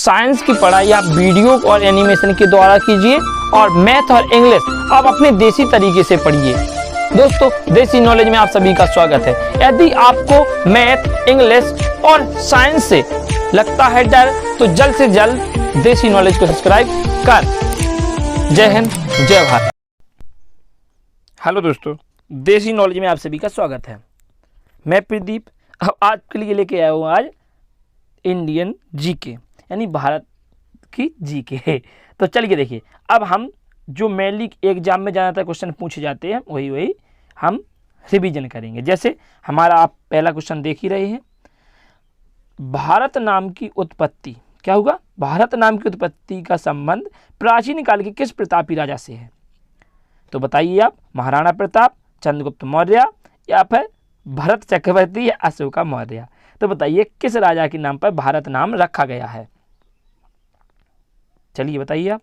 Science की पढ़ाई आप वीडियो और एनिमेशन के द्वारा कीजिए और मैथ और इंग्लिश आप अपने देसी तरीके से पढ़िए। दोस्तों, देसी नॉलेज में आप सभी का स्वागत है। यदि आपको मैथ, इंग्लिश और साइंस से लगता है डर, तो जल्द से जल्द देसी नॉलेज को सब्सक्राइब कर। जय हिंद, जय भारत। हेलो दोस्तों, देसी नॉलेज में आप सभी का स्वागत है। मैं प्रदीप अब आज के लिए लेके आया हूँ आज इंडियन जीके यानी भारत की जीके। तो चलिए देखिए, अब हम जो मेनली एग्जाम में ज़्यादातर क्वेश्चन पूछे जाते हैं वही हम रिवीजन करेंगे। जैसे हमारा आप पहला क्वेश्चन देख ही रहे हैं, भारत नाम की उत्पत्ति क्या होगा? भारत नाम की उत्पत्ति का संबंध प्राचीन काल के किस प्रतापी राजा से है? तो बताइए आप, महाराणा प्रताप, चंद्रगुप्त मौर्य या फिर भरत चक्रवर्ती या अशोका मौर्य? तो बताइए किस राजा के नाम पर भारत नाम रखा गया है? चलिए बताइए आप।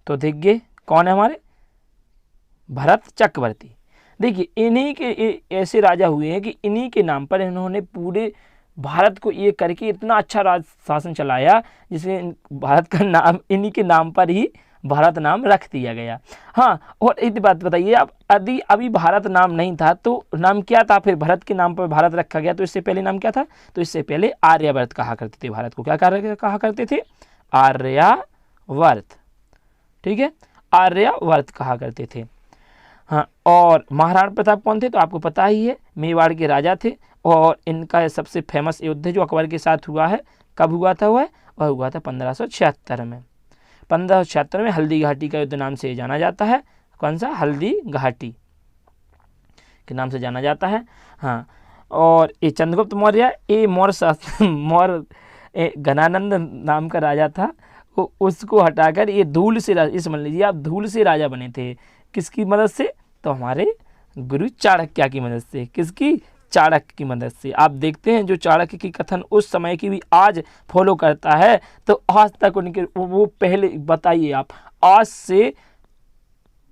तो देखिए कौन है हमारे? भरत चक्रवर्ती। देखिए इन्हीं के ऐसे राजा हुए हैं कि इन्हीं के नाम पर इन्होंने पूरे भारत को ये करके इतना अच्छा राज शासन चलाया, जिससे भारत का नाम इन्हीं के नाम पर ही भारत नाम रख दिया गया। हाँ, और एक बात बताइए आप, यदि अभी भारत नाम नहीं था तो नाम क्या था? फिर भरत के नाम पर भारत रखा गया, तो इससे पहले नाम क्या था? तो इससे पहले आर्यवर्त कहा करते थे भारत को। क्या कहा करते थे? आर्यवर्त। ठीक है, आर्यवर्त कहा करते थे। हाँ, और महाराणा प्रताप कौन थे? तो आपको पता ही है, मेवाड़ के राजा थे और इनका सबसे फेमस युद्ध जो अकबर के साथ हुआ है, कब हुआ था? वह हुआ था 1576 में। 1576 में हल्दी घाटी का युद्ध नाम से जाना जाता है। कौन सा? हल्दी घाटी के नाम से जाना जाता है। हाँ, और ये चंद्रगुप्त मौर्य, ये मौर्य घनानंद नाम का राजा था, उसको हटाकर ये धूल से राजा, समझ लीजिए आप, धूल से राजा बने थे। किसकी मदद से? तो हमारे गुरु चाणक्य की मदद से। किसकी? चाणक्य की मदद से। आप देखते हैं जो चाणक्य की कथन उस समय की भी आज फॉलो करता है, तो आज तक उनके वो पहले बताइए आप, आज से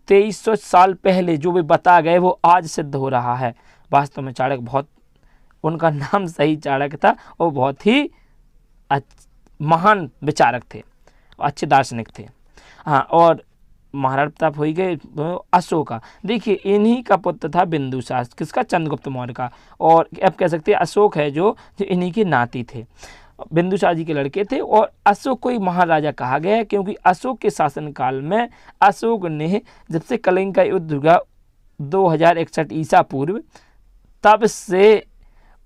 2300 साल पहले जो भी बता गए वो आज सिद्ध हो रहा है। वास्तव में चाणक्य बहुत, उनका नाम सही चाणक्य था और बहुत ही महान विचारक थे, अच्छे दार्शनिक थे। हाँ, और महाराणा प्रताप हो गए अशोका। देखिए इन्हीं का पुत्र था बिंदुसार। किसका? चंद्रगुप्त मौर्य का। और अब कह सकते हैं अशोक है जो इन्हीं के नाती थे, बिंदुसार जी के लड़के थे। और अशोक को ही महाराजा कहा गया है क्योंकि अशोक के शासनकाल में अशोक ने, जब से कलिंग का युद्ध हुआ 2061 ईसा पूर्व, तब से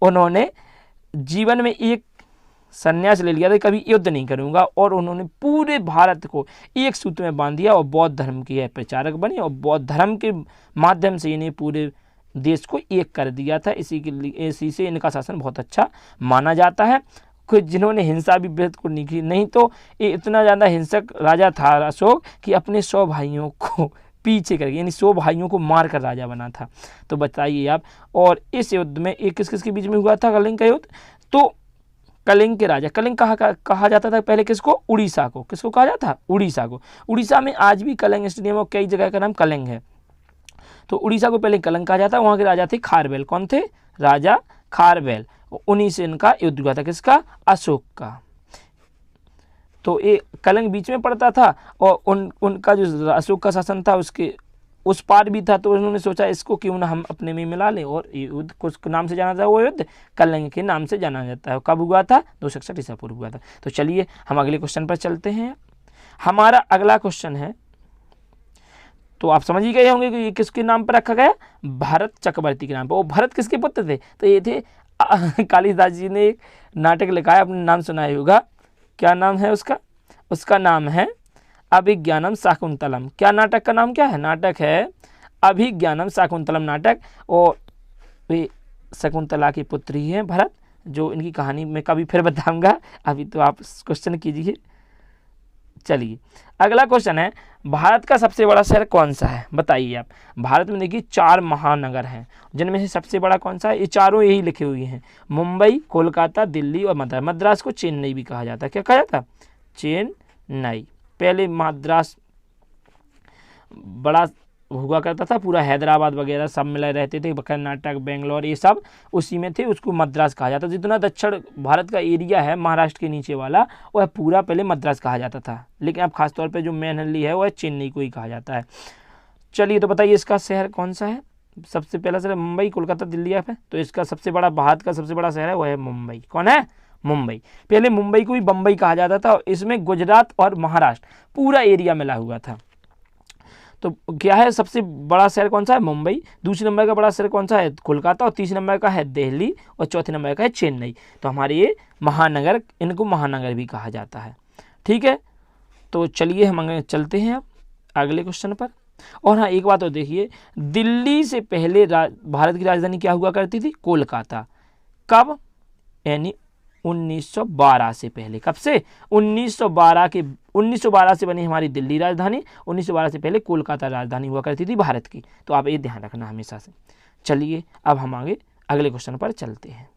उन्होंने जीवन में एक संन्यास ले लिया था, कभी युद्ध नहीं करूंगा, और उन्होंने पूरे भारत को एक सूत्र में बांध दिया और बौद्ध धर्म के प्रचारक बने और बौद्ध धर्म के माध्यम से इन्हें पूरे देश को एक कर दिया था। इसी से इनका शासन बहुत अच्छा माना जाता है। कुछ जिन्होंने हिंसा भी बिल्कुल नहीं की, नहीं तो ये इतना ज़्यादा हिंसक राजा था अशोक कि अपने 100 भाइयों को पीछे करके, यानी 100 भाइयों को मार कर राजा बना था। तो बताइए आप, और इस युद्ध में एक किस के बीच में हुआ था? कलिंग का युद्ध। तो कलिंग के राजा, कलिंग कहा जाता था पहले किसको? उड़ीसा को। किसको कहा जाता था? उड़ीसा को। उड़ीसा में आज भी कलिंग स्टेडियम और कई जगह का नाम कलिंग है। तो उड़ीसा को पहले कलिंग कहा जाता है। वहाँ के राजा थे खारवेल। कौन थे? राजा खारवेल। उन्हीं से इनका युद्ध हुआ था। किसका? अशोक का। तो ये कलिंग बीच में पड़ता था और उनका जो अशोक का शासन था उसके उस पार भी था, तो उन्होंने सोचा इसको क्यों ना हम अपने में मिला लें, और ये युद्ध कुछ नाम से जाना था, वो युद्ध कलिंग के नाम से जाना जाता है। कब हुआ था? 261 ईसा पूर्व हुआ था। तो चलिए हम अगले क्वेश्चन पर चलते हैं। हमारा अगला क्वेश्चन है, तो आप समझ ही गए होंगे कि ये किसके नाम पर रखा गया? भरत चक्रवर्ती के नाम पर। वो भरत किसके पुत्र थे? तो ये थे कालिदास जी ने एक नाटक लिखा है, आपने नाम सुना ही होगा। क्या नाम है उसका? उसका नाम है अभिज्ञानम शाकुंतलम। क्या नाटक का नाम क्या है? नाटक है अभिज्ञानम शाकुंतलम नाटक। और वे शकुंतला की पुत्री हैं भरत, जो इनकी कहानी मैं कभी फिर बताऊंगा, अभी तो आप क्वेश्चन कीजिए। चलिए अगला क्वेश्चन है, भारत का सबसे बड़ा शहर कौन सा है? बताइए आप। भारत में देखिए 4 महानगर हैं, जिनमें से सबसे बड़ा कौन सा है? ये चारों यही लिखे हुए हैं, मुंबई, कोलकाता, दिल्ली और मद्रास। मद्रास को चेन्नई भी कहा जाता है। क्या कहा जाता? चेन्नई। पहले मद्रास बड़ा हुआ करता था, पूरा हैदराबाद वगैरह सब मिले रहते थे, कर्नाटक, बेंगलोर, ये सब उसी में थे, उसको मद्रास कहा जाता था। जितना दक्षिण भारत का एरिया है महाराष्ट्र के नीचे वाला, वह पूरा पहले मद्रास कहा जाता था, लेकिन अब खासतौर पे जो मेनली है वह चेन्नई को ही कहा जाता है। चलिए तो बताइए इसका शहर कौन सा है। सबसे पहला शहर मुंबई, कोलकाता, दिल्ली है, तो इसका सबसे बड़ा, भारत का सबसे बड़ा शहर है वह है मुंबई। कौन है? मुंबई। पहले मुंबई को ही बम्बई कहा जाता था, और इसमें गुजरात और महाराष्ट्र पूरा एरिया मिला हुआ था। तो क्या है, सबसे बड़ा शहर कौन सा है? मुंबई। दूसरे नंबर का बड़ा शहर कौन सा है? कोलकाता। और तीसरे नंबर का है दिल्ली, और चौथे नंबर का है चेन्नई। तो हमारे ये महानगर, इनको महानगर भी कहा जाता है। ठीक है, तो चलिए हम चलते हैं अब अगले क्वेश्चन पर। और हाँ, एक बात और देखिए, दिल्ली से पहले भारत की राजधानी क्या हुआ करती थी? कोलकाता। कब? यानी 1912 से पहले। कब से? 1912 से बनी हमारी दिल्ली राजधानी, 1912 से पहले कोलकाता राजधानी हुआ करती थी भारत की। तो आप ये ध्यान रखना हमेशा से। चलिए अब हम आगे अगले क्वेश्चन पर चलते हैं।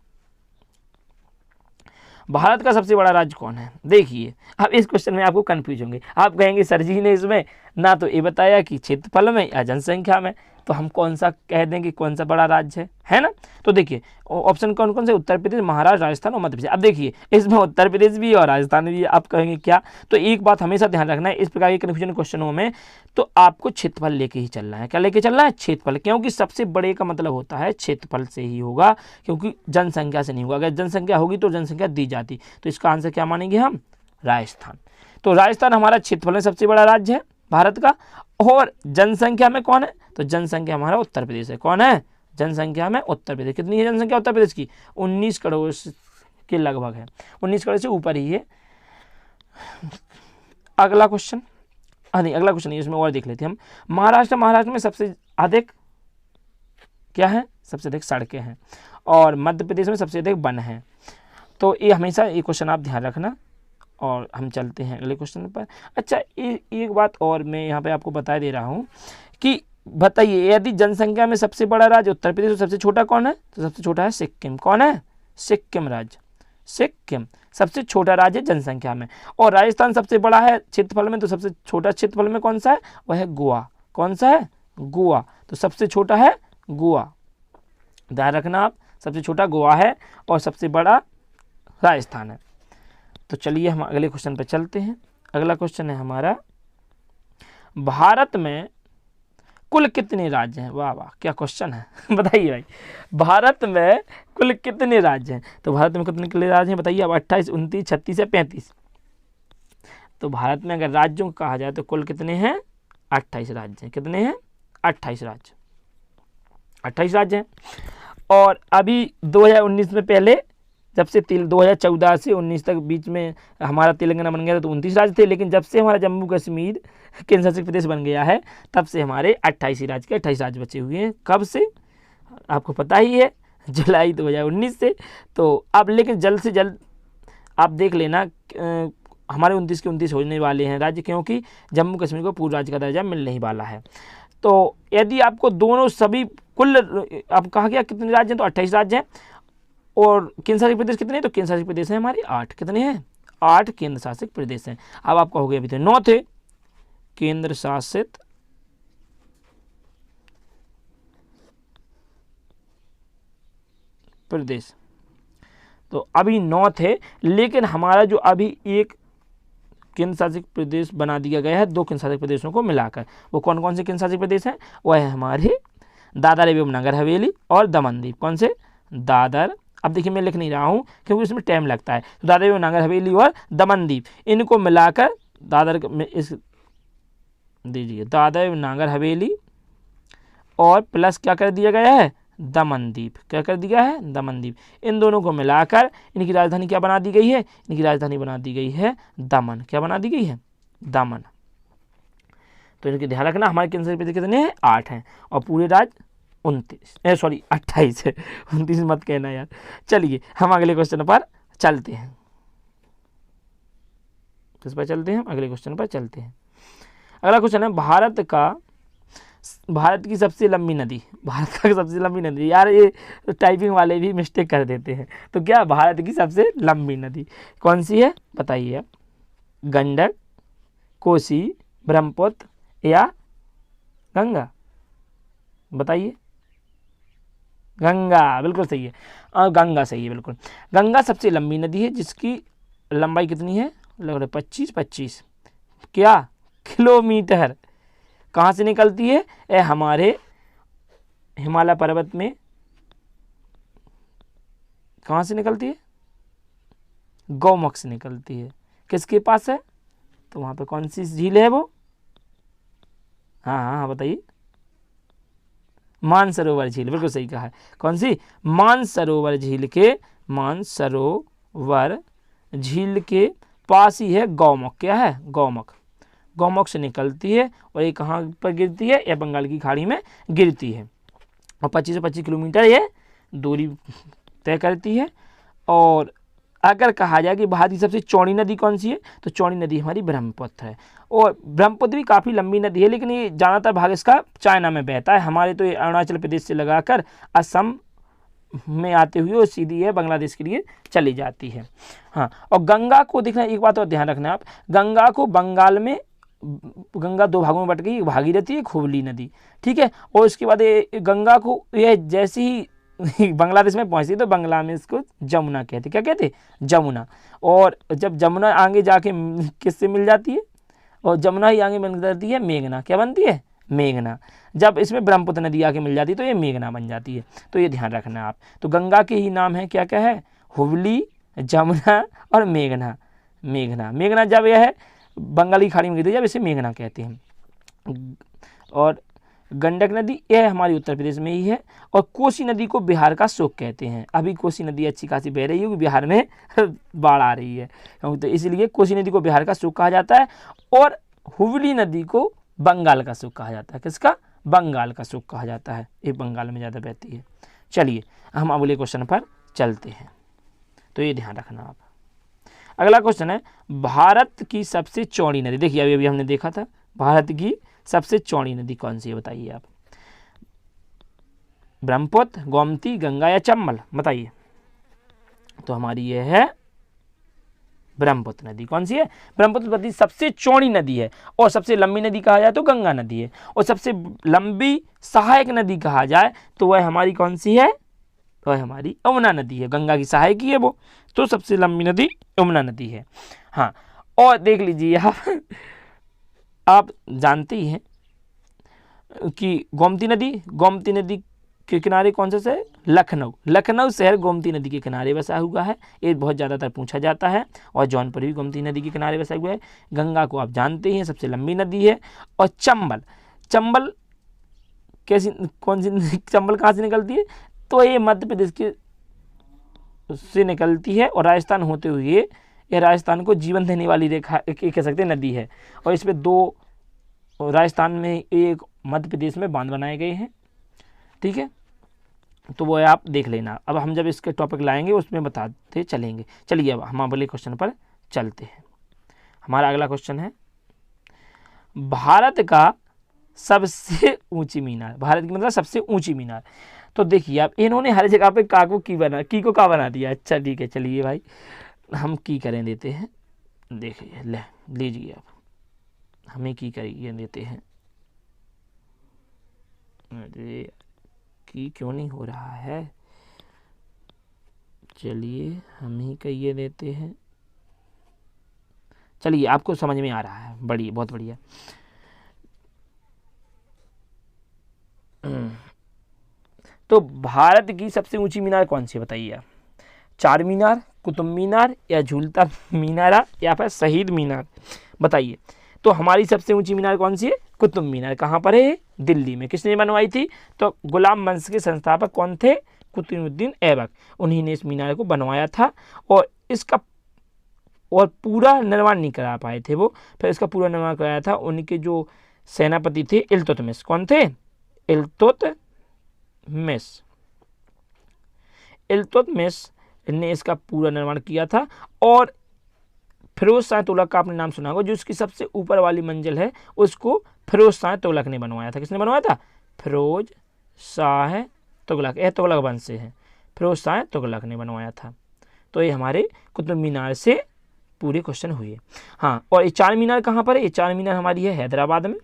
भारत का सबसे बड़ा राज्य कौन है? देखिए, अब इस क्वेश्चन में आपको कंफ्यूज होंगे, आप कहेंगे सर जी ने इसमें ना तो ये बताया कि क्षेत्रफल में या जनसंख्या में, तो हम कौन सा कह दें कि कौन सा बड़ा राज्य है ना। तो देखिए ऑप्शन कौन कौन से? उत्तर प्रदेश, महाराष्ट्र, राजस्थान और मध्य प्रदेश। अब देखिए इसमें उत्तर प्रदेश भी और राजस्थान भी, आप कहेंगे क्या? तो एक बात हमेशा ध्यान रखना है इस प्रकार के कन्फ्यूजन क्वेश्चनों में, तो आपको क्षेत्रफल लेके ही चलना है। क्या लेके चलना है? क्षेत्रफल, क्योंकि सबसे बड़े का मतलब होता है क्षेत्रफल से ही होगा, क्योंकि जनसंख्या से नहीं होगा। अगर जनसंख्या होगी तो जनसंख्या दी जाती, तो इसका आंसर क्या मानेंगे हम? राजस्थान। तो राजस्थान हमारा क्षेत्रफल में सबसे बड़ा राज्य है भारत का। और जनसंख्या में कौन है? तो जनसंख्या हमारा उत्तर प्रदेश है। कौन है? जनसंख्या में उत्तर प्रदेश। कितनी है जनसंख्या उत्तर प्रदेश की? 19 करोड़ के लगभग है, 19 करोड़ से ऊपर ही है। अगला क्वेश्चन, नहीं अगला क्वेश्चन नहीं, इसमें और देख लेते हैं हम। महाराष्ट्र में सबसे अधिक क्या है? सबसे अधिक सड़कें हैं। और मध्य प्रदेश में सबसे अधिक वन है। तो ये हमेशा ये क्वेश्चन आप ध्यान रखना। और हम चलते हैं अगले क्वेश्चन पर। अच्छा, एक बात और मैं यहाँ पे आपको बता दे रहा हूँ कि बताइए, यदि जनसंख्या में सबसे बड़ा राज्य उत्तर प्रदेश, तो सबसे छोटा कौन है? तो सबसे छोटा है सिक्किम। कौन है? सिक्किम राज्य। सिक्किम सबसे छोटा राज्य जनसंख्या में। और राजस्थान सबसे बड़ा है क्षेत्रफल में, तो सबसे छोटा क्षेत्रफल में कौन सा है? वह है गोवा। कौन सा है? गोवा। तो सबसे छोटा है गोवा, ध्यान रखना आप, सबसे छोटा गोवा है और सबसे बड़ा राजस्थान है। तो चलिए हम अगले क्वेश्चन पर चलते हैं। अगला क्वेश्चन है हमारा, भारत में कुल कितने राज्य हैं? वाह वाह, क्या क्वेश्चन है बताइए भाई, भारत में कुल कितने राज्य हैं? तो भारत में कितने राज्य हैं बताइए? अब 28, 29, 36 या 35। तो भारत में अगर राज्यों को कहा जाए तो कुल कितने हैं? 28 राज्य हैं। कितने हैं? 28 राज्य, 28 राज्य हैं। और अभी 2019 में, पहले जब से 2014 से 19 तक बीच में हमारा तेलंगाना बन गया था तो 29 राज्य थे, लेकिन जब से हमारा जम्मू कश्मीर केंद्र शासित प्रदेश बन गया है तब से हमारे 28 राज्य के 28 राज्य बचे हुए हैं। कब से? आपको पता ही है, जुलाई 2019 से। तो अब लेकिन जल्द से जल्द आप देख लेना, हमारे 29 के 29 होने वाले हैं राज्य, क्योंकि जम्मू कश्मीर को पूर्व राज्य का दर्जा मिलने ही वाला है। तो यदि आपको दोनों सभी कुल, अब कहा गया कितने राज्य हैं? तो 28 राज्य हैं। और केंद्र शासित प्रदेश कितने हैं? तो केंद्र शासित प्रदेश हैं हमारे 8। कितने हैं? 8 केंद्र शासित प्रदेश हैं। अब आपका हो गया, अभी थे 9 थे केंद्र शासित प्रदेश, तो अभी 9 थे, लेकिन हमारा जो अभी एक केंद्र शासित प्रदेश बना दिया गया है 2 केंद्र शासित प्रदेशों को मिलाकर। वो कौन कौन से केंद्र शासित प्रदेश हैं? वह है हमारे दादर एवं नगर हवेली और दमन दीव। कौन से? दादर, अब देखिए मैं लिख नहीं रहा हूँ क्योंकि इसमें टाइम लगता है। तो दादर एवं नगर हवेली और दमन दीव, इनको मिलाकर दादर में इस दीजिए दादर एवं नगर हवेली और प्लस क्या कर दिया गया है? दमन दीव। क्या कर दिया है? दमन दीव। इन दोनों को मिलाकर इनकी राजधानी क्या बना दी गई है? इनकी राजधानी बना दी गई है दमन। क्या बना दी गई है? दमन। तो इनकी ध्यान रखना, हमारे केंद्र शासित प्रदेश कितने हैं? 8 हैं। और पूरे राज्य 28 है, 29 मत कहना यार। चलिए हम अगले क्वेश्चन पर चलते हैं। किस पर चलते हैं? अगले क्वेश्चन पर चलते हैं। अगला क्वेश्चन है, भारत की सबसे लंबी नदी। भारत का सबसे लंबी नदी, यार ये टाइपिंग वाले भी मिस्टेक कर देते हैं। तो क्या भारत की सबसे लंबी नदी कौन सी है बताइए? गंडक, कोसी, ब्रह्मपुत्र या गंगा? बताइए। गंगा, बिल्कुल सही है। गंगा सही है बिल्कुल। गंगा सबसे लंबी नदी है जिसकी लंबाई कितनी है, लग रहा है 25 क्या किलोमीटर। कहाँ से निकलती है, हमारे हिमालय पर्वत में कहाँ से निकलती है, गौमुख से निकलती है। किसके पास है, तो वहाँ पे कौन सी झील है वो, हाँ हाँ हाँ बताइए। मानसरोवर झील, बिल्कुल सही कहा है। कौन सी, मानसरोवर झील के पास ही है गौमुख। क्या है, गौमुख। गौमुख से निकलती है और ये कहाँ पर गिरती है, यह बंगाल की खाड़ी में गिरती है और 25 से 25 किलोमीटर ये दूरी तय करती है। और अगर कहा जाए कि भारत की सबसे चौड़ी नदी कौन सी है, तो चौड़ी नदी हमारी ब्रह्मपुत्र है। और ब्रह्मपुत्र भी काफ़ी लंबी नदी है, लेकिन ये ज़्यादातर भाग इसका चाइना में बहता है। हमारे तो ये अरुणाचल प्रदेश से लगाकर असम में आते हुए और सीधी है बांग्लादेश के लिए चली जाती है। हाँ, और गंगा को देखना, एक बात और ध्यान रखना आप, गंगा को बंगाल में, गंगा दो भागों में बट गई, एक भागीरथी एक हुगली नदी, ठीक है। और उसके बाद गंगा को यह जैसे ही बांग्लादेश में पहुंचती तो बांग्ला में इसको जमुना कहते, क्या कहते, जमुना। और जब जमुना आगे जाके किससे मिल जाती है, और जमुना ही आगे मिल जाती है मेघना, क्या बनती है, मेघना। जब इसमें ब्रह्मपुत्र नदी आके मिल जाती है तो ये मेघना बन जाती है। तो ये ध्यान रखना आप। तो गंगा के ही नाम है, क्या क्या है, हुगली, जमुना और मेघना। मेघना जब यह है बंगाली खाड़ी में गिरती है, जब इसे मेघना कहते हैं। और गंडक नदी यह हमारी उत्तर प्रदेश में ही है। और कोसी नदी को बिहार का शोक कहते हैं। अभी कोसी नदी अच्छी खासी बह रही है क्योंकि बिहार में बाढ़ आ रही है, तो इसलिए कोसी नदी को बिहार का शोक कहा जाता है। और हुगली नदी को बंगाल का शोक कहा जाता है। किसका, बंगाल का शोक कहा जाता है, ये बंगाल में ज़्यादा बहती है। चलिए हम अगले क्वेश्चन पर चलते हैं, तो ये ध्यान रखना आप। अगला क्वेश्चन है, भारत की सबसे चौड़ी नदी। देखिए अभी हमने देखा था, भारत की सबसे चौड़ी नदी कौन सी है, बताइए आप। ब्रह्मपुत्र, गोमती, गंगा या चंबल, बताइए। तो हमारी ये है ब्रह्मपुत्र नदी। कौन सी है, ब्रह्मपुत्र नदी सबसे चौड़ी नदी है। और सबसे लंबी नदी कहा जाए तो गंगा नदी है। और सबसे लंबी सहायक नदी कहा जाए तो वह हमारी कौन सी है, वह हमारी यमुना नदी है। गंगा की सहायक ही है वो, तो सबसे लंबी नदी यमुना नदी है। हाँ, और देख लीजिए आप जानते ही हैं कि गोमती नदी के किनारे कौन सा शहर, लखनऊ शहर गोमती नदी के किनारे बसा हुआ है। ये बहुत ज़्यादातर पूछा जाता है। और जौनपुर भी गोमती नदी के किनारे बसा हुआ है। गंगा को आप जानते हैं सबसे लंबी नदी है। और चंबल कैसी, कौन सी, चंबल कहाँ से निकलती है, तो ये मध्य प्रदेश के से निकलती है और राजस्थान होते हुए यह राजस्थान को जीवन देने वाली रेखा कह सकते हैं नदी है। और इसमें दो राजस्थान में, एक मध्य प्रदेश में बांध बनाए गए हैं, ठीक है। तो वो आप देख लेना। अब हम जब इसके टॉपिक लाएंगे उसमें बताते चलेंगे। चलिए अब हम अगले क्वेश्चन पर चलते हैं। हमारा अगला क्वेश्चन है, भारत का सबसे ऊंची मीनार, भारत की मतलब सबसे ऊंची मीनार। तो देखिए आप, इन्होंने हर जगह पे का को की को का बना दिया। अच्छा ठीक है, चलिए भाई हम की करें देते हैं। देखिए लीजिए आप, हमें की करिए देते हैं। अरे की क्यों नहीं हो रहा है, चलिए हम ही कहिए देते हैं। चलिए आपको समझ में आ रहा है, बढ़िया, बहुत बढ़िया। तो भारत की सबसे ऊंची मीनार कौन सी, बताइए आप। चार मीनार, कुतुब मीनार या झूलता मीनारा या फिर शहीद मीनार, बताइए। तो हमारी सबसे ऊंची मीनार कौन सी है, कुतुब मीनार। कहाँ पर है, दिल्ली में। किसने बनवाई थी, तो गुलाम वंश के संस्थापक कौन थे, कुतुबुद्दीन ऐबक, उन्हीं ने इस मीनार को बनवाया था। और इसका पूरा निर्माण नहीं करा पाए थे वो, फिर इसका पूरा निर्माण कराया था उनके जो सेनापति थे, इल्तुतमिश। कौन थे, इल्तुतमिश ने इसका पूरा निर्माण किया था। और फिरोज शाह तुगलक का आपने नाम सुना होगा, जो उसकी सबसे ऊपर वाली मंजिल है उसको फिरोज शाह तुगलक ने बनवाया था। किसने बनवाया था, फिरोज शाह तुगलक, यह तुगलक वंश से है, फिरोज शाह तुगलक ने बनवाया था। तो ये हमारे कुतुब मीनार से पूरे क्वेश्चन हुए। हाँ, और ये चार मीनार कहाँ पर है, ये चार मीनार हमारी है हैदराबाद में।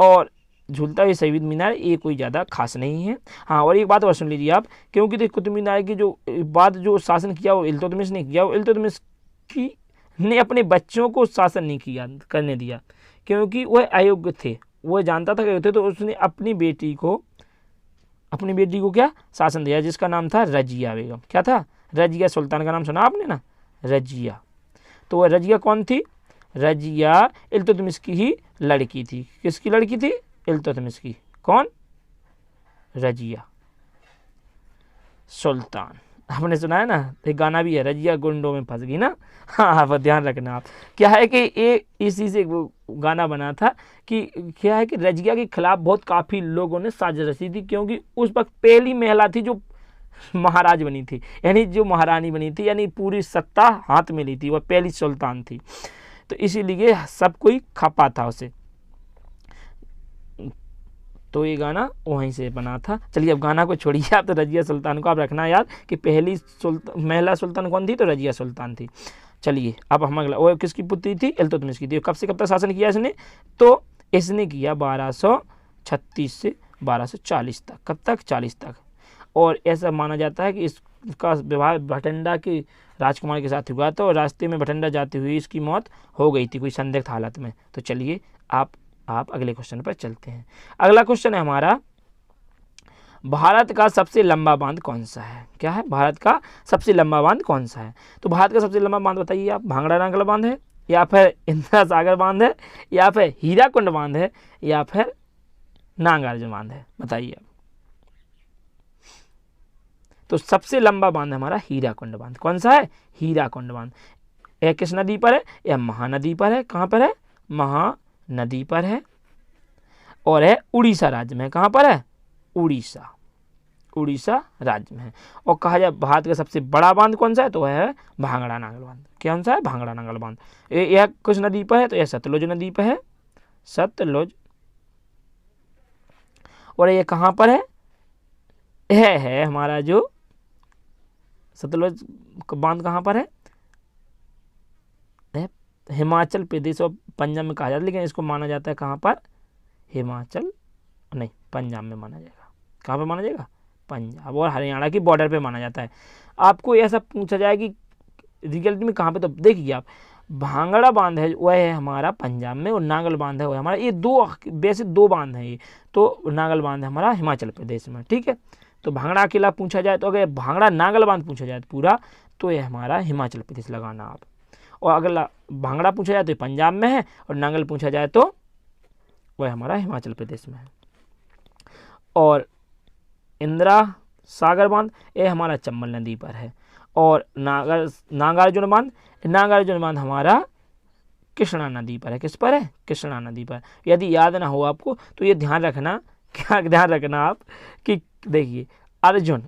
और झूलता हुआ शहीद मीनार ये कोई ज़्यादा खास नहीं है। हाँ, और एक बात और सुन लीजिए आप, क्योंकि देखिए कुतुब मीनार की जो बाद जो शासन किया वो इल्तुतमिश ने किया, वो इल्तुतमिश की ने अपने बच्चों को शासन नहीं किया करने दिया, क्योंकि वह अयोग्य थे, वह जानता था कि थे, तो उसने अपनी बेटी को क्या शासन दिया, जिसका नाम था रजिया बेगम। क्या था? रजिया सुल्तान का नाम सुना आपने ना, रजिया। तो वह रजिया कौन थी? रजिया इल्तुतमिश की ही लड़की थी। किसकी लड़की थी? इल्तुतमिश की। कौन? रजिया सुल्तान। आपने सुना है ना, एक गाना भी है, रजिया गुंडों में फंस गई ना। हाँ, आप ध्यान रखना। आप क्या है कि ये इसी से वो गाना बना था कि क्या है कि रजिया के खिलाफ बहुत काफ़ी लोगों ने साजिश रची थी, क्योंकि उस वक्त पहली महिला थी जो महाराज बनी थी, यानी जो महारानी बनी थी, यानी पूरी सत्ता हाथ में ली थी, वह पहली सुल्तान थी। तो इसीलिए सब कोई खपा था उसे। तो ये गाना वहीं से बना था। चलिए अब गाना को छोड़िए आप, तो रजिया सुल्तान को आप रखना याद कि पहली महिला सुल्तान कौन थी? तो रजिया सुल्तान थी। चलिए अब हम अगला, वो किसकी पुत्री थी? इल्तुतमिश की थी। कब से कब तक शासन किया इसने? तो इसने किया 1236 से 1240 तक। कब तक? 40 तक। और ऐसा माना जाता है कि इसका विवाह भटिंडा के राजकुमार के साथ हुआ था, और रास्ते में भटिंडा जाते हुए इसकी मौत हो गई थी कोई संदिग्ध हालत में। तो चलिए आप अगले क्वेश्चन पर चलते हैं। अगला क्वेश्चन है हमारा, भारत का सबसे लंबा बांध कौन सा है? क्या है? भारत का सबसे लंबा बांध कौन सा है? तो भारत का सबसे लंबा बांध बताइए आप। भांगड़ा नागल बांध है, या फिर इंदिरा सागर बांध है, या फिर हीराकुंड बांध है, या फिर नागार्जुन बांध है? बताइए आप। तो सबसे लंबा बांध हमारा हीराकुंड बांध। कौन सा है? हीराकुंड बांध। यह किस नदी पर है? यह महानदी पर है। कहाँ पर है? महानदी पर है, और है उड़ीसा राज्य में। कहाँ पर है? उड़ीसा राज्य में है। और कहा जाए भारत का सबसे बड़ा बांध कौन सा है? तो वह है भांगड़ा नागल बांध। कौन सा है? भांगड़ा नागल बांध। यह किस नदी पर है? तो यह सतलुज नदी पर है, सतलुज। और यह कहाँ पर है? यह है हमारा जो सतलुज बांध कहाँ पर है? हिमाचल प्रदेश और पंजाब में कहा जाता है, लेकिन इसको माना जाता है कहाँ पर? हिमाचल नहीं, पंजाब में माना जाएगा। कहाँ पर माना जाएगा? पंजाब और हरियाणा की बॉर्डर पे माना जाता है। आपको ऐसा पूछा जाए कि रियलिटी में कहाँ पे, तो देखिए आप, भांगड़ा बांध है वह है हमारा पंजाब में, और नागल बांध है वह हमारा, ये वैसे दो बांध हैं ये। तो नागल बांध है हमारा हिमाचल प्रदेश में। ठीक है, तो भांगड़ा अकेला पूछा जाए, तो अगर भांगड़ा नागल बांध पूछा जाए पूरा, तो यह हमारा हिमाचल प्रदेश लगाना आप। और अगला भांगड़ा पूछा जाए तो पंजाब में है, और नागल पूछा जाए तो वह हमारा हिमाचल प्रदेश में है। और इंदिरा सागर बांध ये हमारा चंबल नदी पर है। और नागार्जुन बांध हमारा कृष्णा नदी पर है। किस पर है? कृष्णा नदी पर। यदि याद ना हो आपको तो ये ध्यान रखना, क्या ध्यान रखना आप कि देखिए अर्जुन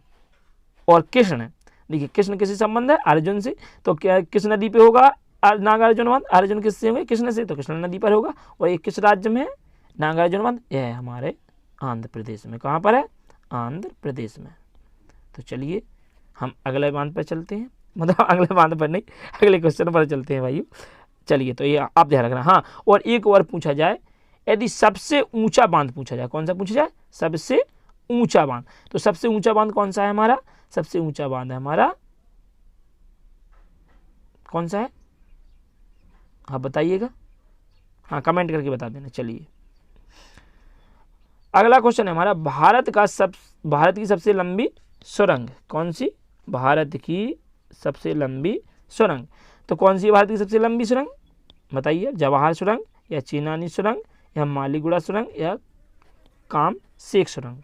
और कृष्ण, देखिए कृष्ण किसी संबंध है? अर्जुन से। तो क्या किस नदी पे होगा नागार्जुन बांध? अर्जुन किससे होंगे? कृष्ण से, तो कृष्णा नदी पर होगा। और ये किस राज्य में है नागार्जुन बांध? यह है हमारे आंध्र प्रदेश में। कहाँ पर है? आंध्र प्रदेश में। तो चलिए हम अगले बांध पर चलते हैं, मतलब अगले बांध पर नहीं, अगले क्वेश्चन पर चलते हैं भाई। चलिए तो ये आप ध्यान रखना। हाँ, और एक और पूछा जाए, यदि सबसे ऊंचा बांध पूछा जाए, कौन सा पूछा जाए? सबसे ऊंचा बांध। तो सबसे ऊंचा बांध कौन सा है हमारा? सबसे ऊंचा बांध है हमारा कौन सा है? आप बताइएगा, हाँ कमेंट करके बता देना। चलिए अगला क्वेश्चन है हमारा, भारत की सबसे लंबी सुरंग कौन सी? भारत की सबसे लंबी सुरंग। तो कौन सी है भारत की सबसे लंबी सुरंग? बताइए, जवाहर सुरंग, या चेनानी सुरंग, या मालीगुड़ा सुरंग, या काम शेख सुरंग?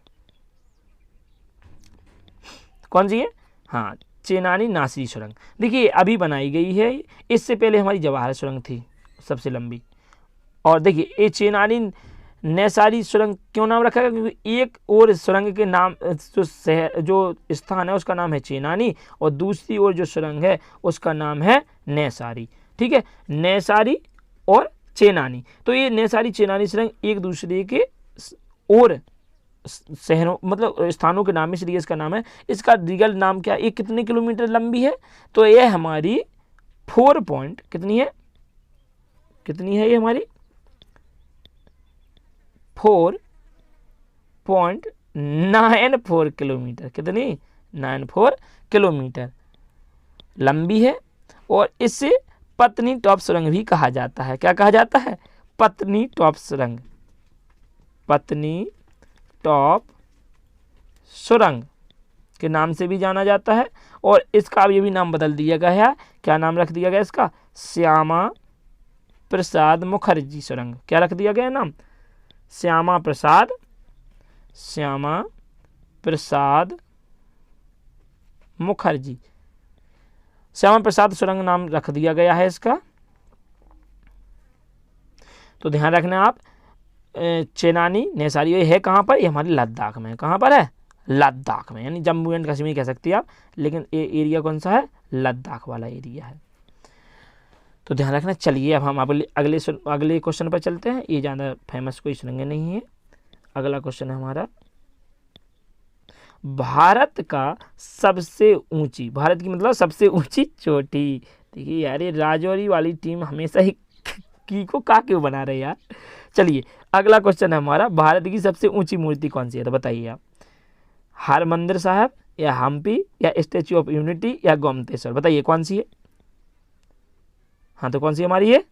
कौन सी है? हाँ, चेनानी नासिरी सुरंग। देखिए अभी बनाई गई है, इससे पहले हमारी जवाहर सुरंग थी सबसे लंबी। और देखिए ये चेनानी नैसारी सुरंग क्यों नाम रखा गया? क्योंकि एक और सुरंग के नाम जो स्थान है उसका नाम है चेनानी, और दूसरी ओर जो सुरंग है उसका नाम है नैसारी। ठीक है, नैसारी और चेनानी। तो ये नैसारी चेनानी सुरंग एक दूसरे के और शहरों मतलब स्थानों के नाम, इसलिए इसका नाम है। इसका रियल नाम क्या? ये कितने किलोमीटर लंबी है? तो ये हमारी 4 पॉइंट कितनी है ये हमारी 4 1.94 किलोमीटर। कितनी? 94 किलोमीटर लंबी है। और इसे पत्नी टॉप सुरंग भी कहा जाता है। क्या कहा जाता है? पत्नी टॉप सुरंग। पत्नी टॉप सुरंग के नाम से भी जाना जाता है। और इसका अब ये भी नाम बदल दिया गया है। क्या नाम रख दिया गया इसका? श्यामा प्रसाद मुखर्जी सुरंग। क्या रख दिया गया नाम? श्यामा प्रसाद मुखर्जी। श्यामा प्रसाद सुरंग नाम रख दिया गया है इसका। तो ध्यान रखना आप। चेनानी नेसारी ये है कहाँ पर? ये हमारे लद्दाख में। कहाँ पर है? लद्दाख में, यानी जम्मू एंड कश्मीर कह सकती है आप, लेकिन ये एरिया कौन सा है? लद्दाख वाला एरिया है। तो ध्यान रखना। चलिए अब हम अगले क्वेश्चन पर चलते हैं। ये ज़्यादा फेमस कोई सुरंगें नहीं है। अगला क्वेश्चन है हमारा, भारत की मतलब सबसे ऊंची चोटी। देखिए यार, ये राजौरी वाली टीम हमेशा ही की को का क्यों बना रहे यार। चलिए अगला क्वेश्चन है हमारा, भारत की सबसे ऊंची मूर्ति कौन सी है? तो बताइए आप। हरमंदिर साहब, या हम्पी, या स्टैच्यू ऑफ यूनिटी, या गोमतेश्वर। बताइए कौन सी है? हाँ, तो कौन सी हमारी है?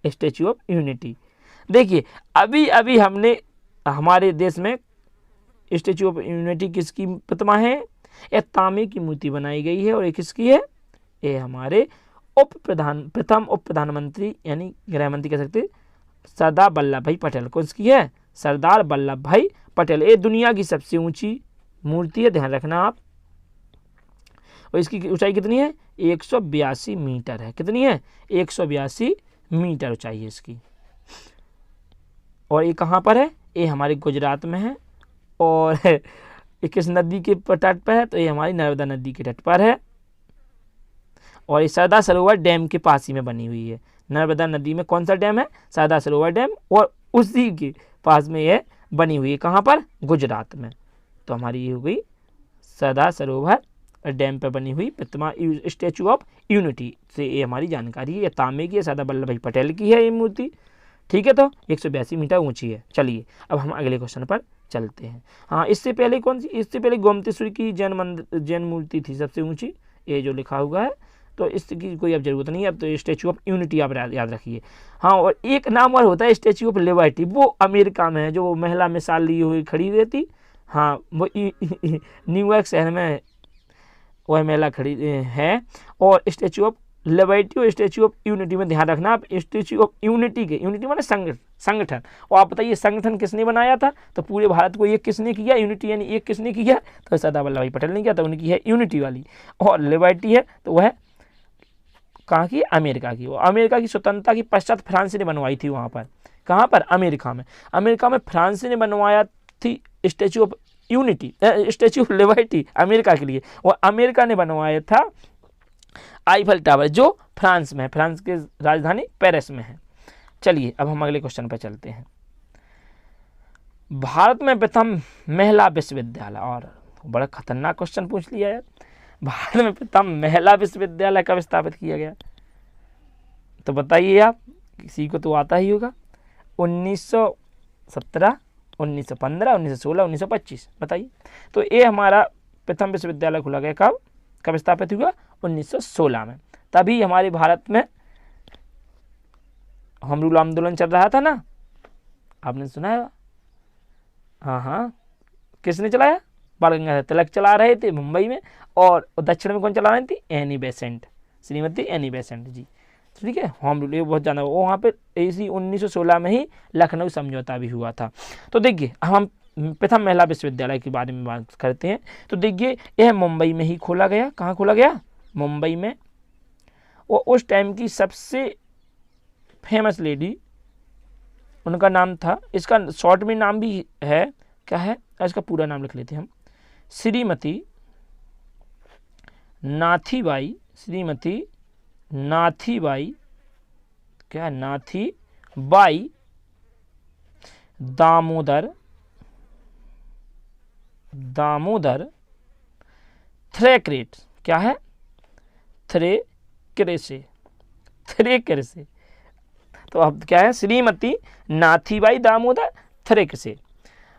Statue of unity. देखिए अभी अभी हमने हमारे देश में स्टैच्यू ऑफ यूनिटी किसकी प्रतिमा है? यह तांबे की मूर्ति बनाई गई है। और ये किसकी है? ये हमारे प्रथम उप प्रधानमंत्री यानी गृह मंत्री कह सकते सरदार वल्लभ भाई पटेल। किसकी है? सरदार वल्लभ भाई पटेल। ये दुनिया की सबसे ऊंची मूर्ति है, ध्यान रखना आप। और इसकी ऊंचाई कितनी है? 182 मीटर है। कितनी है? 182 मीटर ऊंचाई है इसकी। और ये कहाँ पर है? ये हमारे गुजरात में है। और ये किस नदी के तट पर है? तो ये हमारी नर्मदा नदी के तट पर है। और ये सरदार सरोवर डैम के पास ही में बनी हुई है। नर्मदा नदी में कौन सा डैम है? सरदार सरोवर डैम। और उसी के पास में ये बनी हुई है। कहाँ पर? गुजरात में। तो हमारी ये हो गई सरदार सरोवर डैम पर बनी हुई प्रतिमा, स्टैच्यू ऑफ यूनिटी से ये हमारी जानकारी है। ये तांबे की है, सरदार वल्लभ भाई पटेल की है ये मूर्ति। ठीक है, तो 182 मीटर ऊंची है। चलिए अब हम अगले क्वेश्चन पर चलते हैं। हाँ, इससे पहले कौन सी? इससे पहले गोमतेश्वर की जैन मूर्ति थी सबसे ऊंची, ये जो लिखा हुआ है। तो इसकी कोई अब जरूरत नहीं है। अब तो स्टैच्यू ऑफ यूनिटी आप याद रखिए। हाँ, और एक नाम और होता है स्टैच्यू ऑफ लिबर्टी, वो अमेरिका में है, जो महिला मिसाल लिए हुई खड़ी रहती। हाँ, वो न्यूयॉर्क शहर में वह महिला खड़ी है। और स्टैच्यू ऑफ लिबर्टी और स्टैच्यू ऑफ यूनिटी में ध्यान रखना आप। स्टैच्यू ऑफ यूनिटी के, यूनिटी माने संगठन। और आप बताइए संगठन किसने बनाया था? तो पूरे भारत को एक किसने किया? यूनिटी यानी एक किसने किया? तो सरदार वल्लभ भाई पटेल ने किया। तो उनकी है यूनिटी वाली। और लिबर्टी है तो वह कहाँ की? अमेरिका की। वो अमेरिका की स्वतंत्रता के पश्चात फ्रांस ने बनवाई थी वहाँ पर। कहाँ पर? अमेरिका में। अमेरिका में फ्रांस ने बनवाया थी statue of unity, statue of liberty America के लिए। और अमेरिका ने बनवाया था आईफल टावर, जो फ्रांस में है, फ्रांस की राजधानी पेरिस में है। चलिए अब हम अगले क्वेश्चन पर चलते हैं। भारत में प्रथम महिला विश्वविद्यालय, और बड़ा खतरनाक क्वेश्चन पूछ लिया यार। भारत में प्रथम महिला विश्वविद्यालय कब स्थापित किया गया? तो बताइए आप, किसी को तो आता ही होगा। 1917, 1915, 1916, 1925। बताइए। तो ये हमारा प्रथम विश्वविद्यालय खुला गया कब स्थापित हुआ? 1916 में। तभी हमारे भारत में होम रूल आंदोलन चल रहा था ना, आपने सुना है? हाँ, किसने चलाया? बाल गंगाधर तिलक चला रहे थे मुंबई में। और दक्षिण में कौन चला रही थी? एनी बेसेंट, श्रीमती एनी बेसेंट जी। ठीक है, होम रूल ये बहुत ज़्यादा। वहाँ पे इसी 1916 में ही लखनऊ समझौता भी हुआ था। तो देखिए हम प्रथम महिला विश्वविद्यालय के बारे में बात करते हैं। तो देखिए यह मुंबई में ही खोला गया। कहाँ खोला गया? मुंबई में। और उस टाइम की सबसे फेमस लेडी, उनका नाम था, इसका शॉर्ट में नाम भी है, क्या है इसका पूरा नाम लिख लेते हैं हम, श्रीमती नाथीबाई, श्रीमती नाथीबाई, क्या? नाथीबाई दामोदर थ्रेक्रेट। क्या है? थ्रेक्रेसे। तो अब क्या है? श्रीमती नाथीबाई दामोदर थ्रेक्रेसे।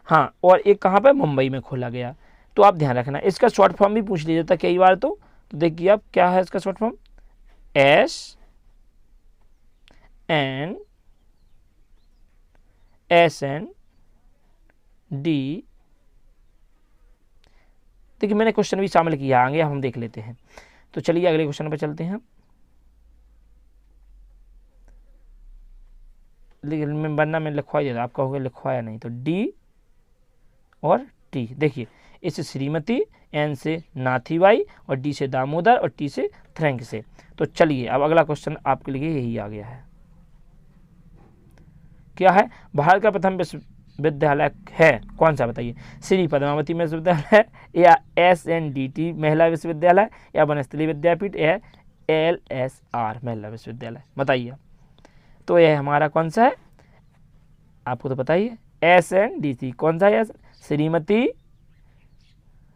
हाँ, और एक कहाँ पर, मुंबई में खोला गया। तो आप ध्यान रखना, इसका शॉर्ट फॉर्म भी पूछ लिया जाता कई बार। तो देखिए आप क्या है इसका शॉर्ट फॉर्म, SND। देखिए मैंने क्वेश्चन भी शामिल किया, आगे हम देख लेते हैं। तो चलिए अगले क्वेश्चन पर चलते हैं। लेकिन मैं वरना मैं लिखवाई देता, आप कहोगे लिखवाया नहीं, तो D और T। देखिए इस श्रीमती, N से नाथीबाई, और D से दामोदर, और T से थ्रैंक से। तो चलिए अब अगला क्वेश्चन आपके लिए यही आ गया है। क्या है, भारत का प्रथम विश्वविद्यालय है कौन सा, बताइए। श्री पद्मावती विश्वविद्यालय, या SNDT महिला विश्वविद्यालय, या वनस्थली विद्यापीठ, या LSR महिला विश्वविद्यालय, बताइए। तो यह हमारा कौन सा है, आपको तो पता ही है, SNDT। कौन सा है, श्रीमती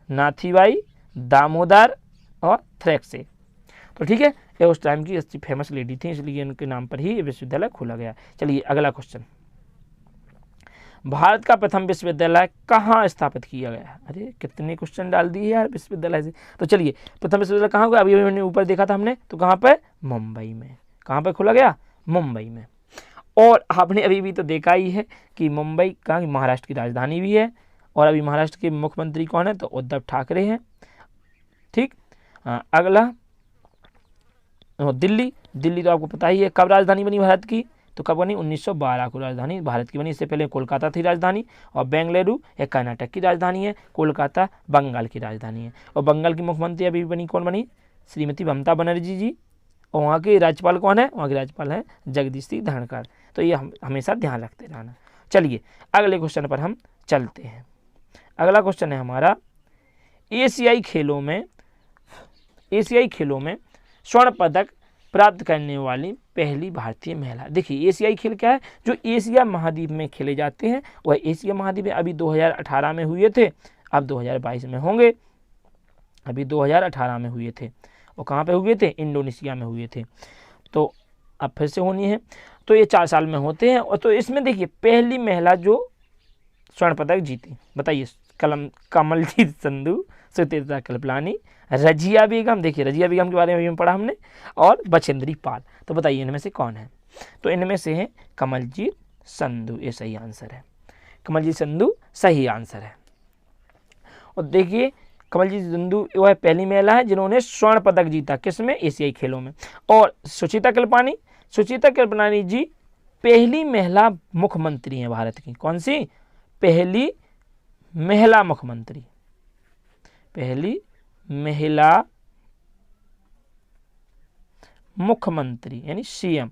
नाथीबाई, दामोदर और थ्रैक से। तो ठीक है, ये उस टाइम की अच्छी फेमस लेडी थी, इसलिए इनके नाम पर ही विश्वविद्यालय खोला गया। चलिए अगला क्वेश्चन, भारत का प्रथम विश्वविद्यालय कहाँ स्थापित किया गया। अरे कितने क्वेश्चन डाल दिए यार विश्वविद्यालय से। तो चलिए प्रथम विश्वविद्यालय कहाँ हुआ, अभी मैंने ऊपर देखा था हमने, तो कहाँ पर, मुंबई में। कहाँ पर खोला गया, मुंबई में। और आपने अभी भी तो देखा ही है कि मुंबई का महाराष्ट्र की राजधानी भी है, और अभी महाराष्ट्र के मुख्यमंत्री कौन है, तो उद्धव ठाकरे हैं। ठीक, अगला दिल्ली। दिल्ली तो आपको पता ही है कब राजधानी बनी भारत की, तो कब बनी, 1912 को राजधानी भारत की बनी। इससे पहले कोलकाता थी राजधानी, और बेंगलुरु ये कर्नाटक की राजधानी है, कोलकाता बंगाल की राजधानी है। और बंगाल की मुख्यमंत्री अभी बनी, कौन बनी, श्रीमती ममता बनर्जी जी। और वहाँ के राज्यपाल कौन है, वहाँ के राज्यपाल हैं जगदीश सिंह धनखड़। तो ये हमेशा ध्यान रखते रहना। चलिए अगले क्वेश्चन पर हम चलते हैं। अगला क्वेश्चन है हमारा, एशियाई खेलों में स्वर्ण पदक प्राप्त करने वाली पहली भारतीय महिला। देखिए एशियाई खेल क्या है, जो एशिया महाद्वीप में खेले जाते हैं, वह एशिया महाद्वीप में अभी 2018 में हुए थे, अब 2022 में होंगे। अभी 2018 में हुए थे, और कहाँ पे हुए थे, इंडोनेशिया में हुए थे। तो अब फिर से होनी है, तो ये 4 साल में होते हैं। और तो इसमें देखिए पहली महिला जो स्वर्ण पदक जीती, बताइए। कमलजीत संधू, सुचेता कृपलानी, रजिया बेगम। देखिए रजिया बेगम के बारे में भी पढ़ा हमने, और बछेंद्री पाल। तो बताइए इनमें से कौन है, तो इनमें से है कमलजीत संधू, ये सही आंसर है। कमलजीत संधू सही आंसर है। और देखिए कमलजीत संधू वह पहली महिला है जिन्होंने स्वर्ण पदक जीता, किसमें, एशियाई खेलों में। और सुचेता कृपलानी जी पहली महिला मुख्यमंत्री हैं भारत की। कौन सी, पहली महिला मुख्यमंत्री, पहली महिला मुख्यमंत्री यानी CM।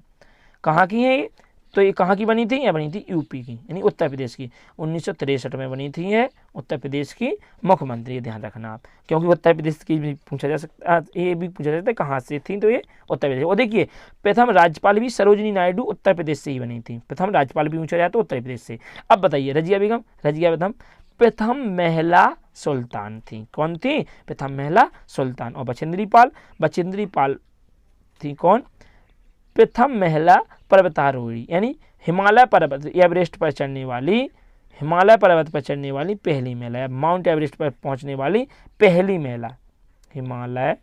कहाँ की है ये, तो ये कहाँ की बनी थी, ये बनी थी यूपी की, यानी उत्तर प्रदेश की। 1963 में बनी थी ये उत्तर प्रदेश की मुख्यमंत्री, ध्यान रखना आप, क्योंकि उत्तर प्रदेश की भी पूछा जा सकता, ये भी पूछा जा सकता है कहाँ से थी, तो ये उत्तर प्रदेश। और देखिए प्रथम राज्यपाल भी सरोजिनी नायडू उत्तर प्रदेश से ही बनी थी, प्रथम राज्यपाल भी पूछा जाए तो उत्तर प्रदेश से। अब बताइए रजिया बेगम प्रथम महिला सुल्तान थी। कौन थी, प्रथम महिला सुल्तान। और बछेंद्री पाल थी कौन, प्रथम महिला पर्वतारोही, यानी हिमालय पर्वत एवरेस्ट पर चढ़ने वाली, हिमालय पर्वत पर चढ़ने वाली पहली महिला, माउंट एवरेस्ट पर पहुंचने वाली पहली महिला, हिमालय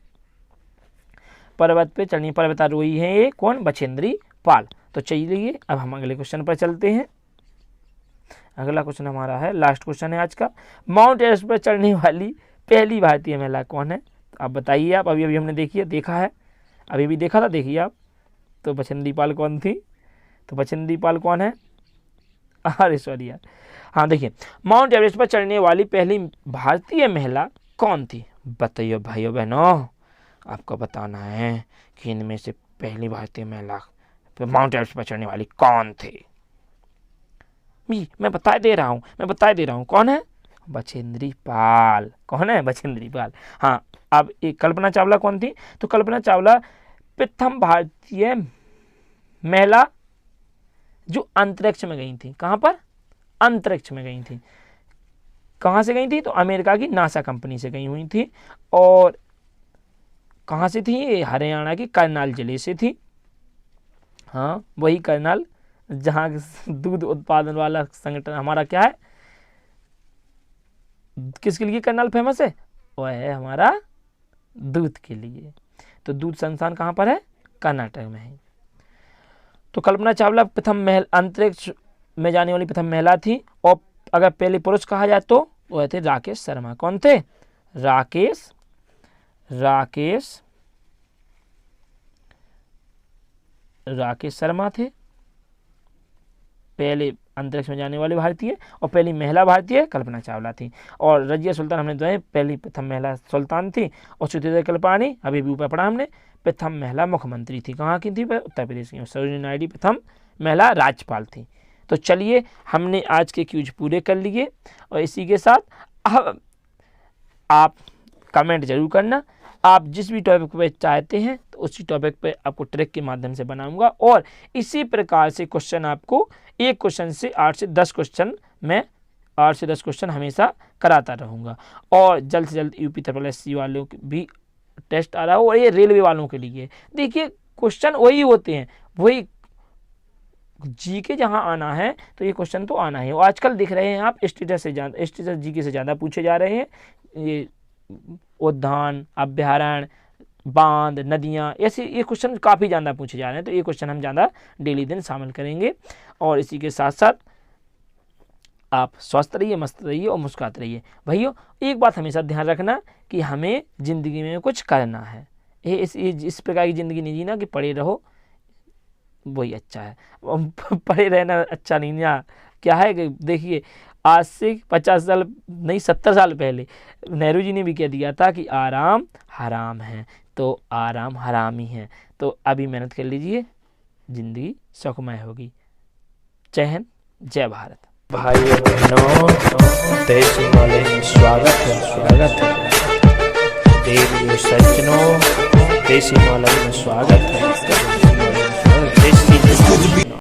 पर्वत पे चढ़नी पर्वतारोही है ये कौन, बछेंद्री पाल। तो चलिए अब हम अगले क्वेश्चन पर चलते हैं। अगला क्वेश्चन हमारा है, लास्ट क्वेश्चन है आज का, माउंट एवरेस्ट पर चढ़ने वाली पहली भारतीय महिला कौन है। आप बताइए, आप अभी हमने देखा है, अभी भी देखा था, देखिए आप। तो बछेंद्री पाल कौन थी, तो बछेंद्री पाल कौन है, अरे सॉरी यार, हाँ देखिए माउंट एवरेस्ट पर चढ़ने वाली पहली भारतीय महिला कौन थी। बताइए भाइयों बहनों, आपको बताना है कि इनमें से पहली भारतीय महिला माउंट एवरेस्ट पर चढ़ने वाली कौन थी। मैं बता दे रहा हूँ कौन है, बछेंद्री पाल। कौन है, बछेंद्री पाल। हाँ अब एक कल्पना चावला कौन थी, तो कल्पना चावला प्रथम भारतीय महिला जो अंतरिक्ष में गई थी। कहाँ पर, अंतरिक्ष में गई थी। कहाँ से गई थी, तो अमेरिका की नासा कंपनी से गई हुई थी। और कहाँ से थी, ये हरियाणा की करनाल जिले से थी। हाँ वही करनाल जहाँ दूध उत्पादन वाला संगठन हमारा क्या है, किसके लिए करनाल फेमस है? वह है हमारा दूध के लिए। तो दूध संस्थान कहाँ पर है? कर्नाटक में है। तो कल्पना चावला प्रथम अंतरिक्ष में जाने वाली प्रथम महिला थी। और अगर पहले पुरुष कहा जाए तो वह थे राकेश शर्मा। कौन थे? राकेश शर्मा थे पहले अंतरिक्ष में जाने वाले भारतीय, और पहली महिला भारतीय कल्पना चावला थी। और रजिया सुल्तान हमने तो पहली प्रथम महिला सुल्तान थी। और सुचेता कृपलानी अभी भी ऊपर पढ़ा हमने, प्रथम महिला मुख्यमंत्री थी। कहाँ की थी? उत्तर प्रदेश की। सरोजिनी नायडू प्रथम महिला राज्यपाल थी। तो चलिए हमने आज के क्यूज पूरे कर लिए। और इसी के साथ अब आप कमेंट जरूर करना, आप जिस भी टॉपिक पे चाहते हैं तो उसी टॉपिक पे आपको ट्रिक के माध्यम से बनाऊंगा। और इसी प्रकार से क्वेश्चन आपको एक क्वेश्चन से 8 से 10 क्वेश्चन मैं 8 से 10 क्वेश्चन हमेशा कराता रहूँगा। और जल्द से जल्द यूपी SSC वालों की भी टेस्ट आ रहा हो। और ये रेलवे वालों के लिए देखिए क्वेश्चन वही होते हैं, वही जीके जहाँ आना है तो ये क्वेश्चन तो आना है। और आजकल दिख रहे हैं आप स्टेटस जीके से ज़्यादा पूछे जा रहे हैं। ये उद्यान, अभ्यारण्य, बांध, नदियाँ, ऐसे ये क्वेश्चन काफ़ी ज़्यादा पूछे जा रहे हैं। तो ये क्वेश्चन हम ज़्यादा डेली दिन शामिल करेंगे। और इसी के साथ साथ आप स्वस्थ रहिए, मस्त रहिए और मुस्कुराते रहिए। भाइयों एक बात हमेशा ध्यान रखना कि हमें ज़िंदगी में कुछ करना है। इस प्रकार की ज़िंदगी नहीं जीना कि पड़े रहो, वही अच्छा है। पड़े रहना अच्छा नहीं ना। क्या है कि देखिए आज से 50 साल नहीं 70 साल पहले नेहरू जी ने भी कह दिया था कि आराम हराम है। तो आराम हराम ही है। तो अभी मेहनत कर लीजिए, ज़िंदगी सुखमय होगी। जय हिंद, जय भारत। भाइयों बहनों, देश वाले स्वागत है। देवियों सज्जनों, देसी माला में स्वागत है।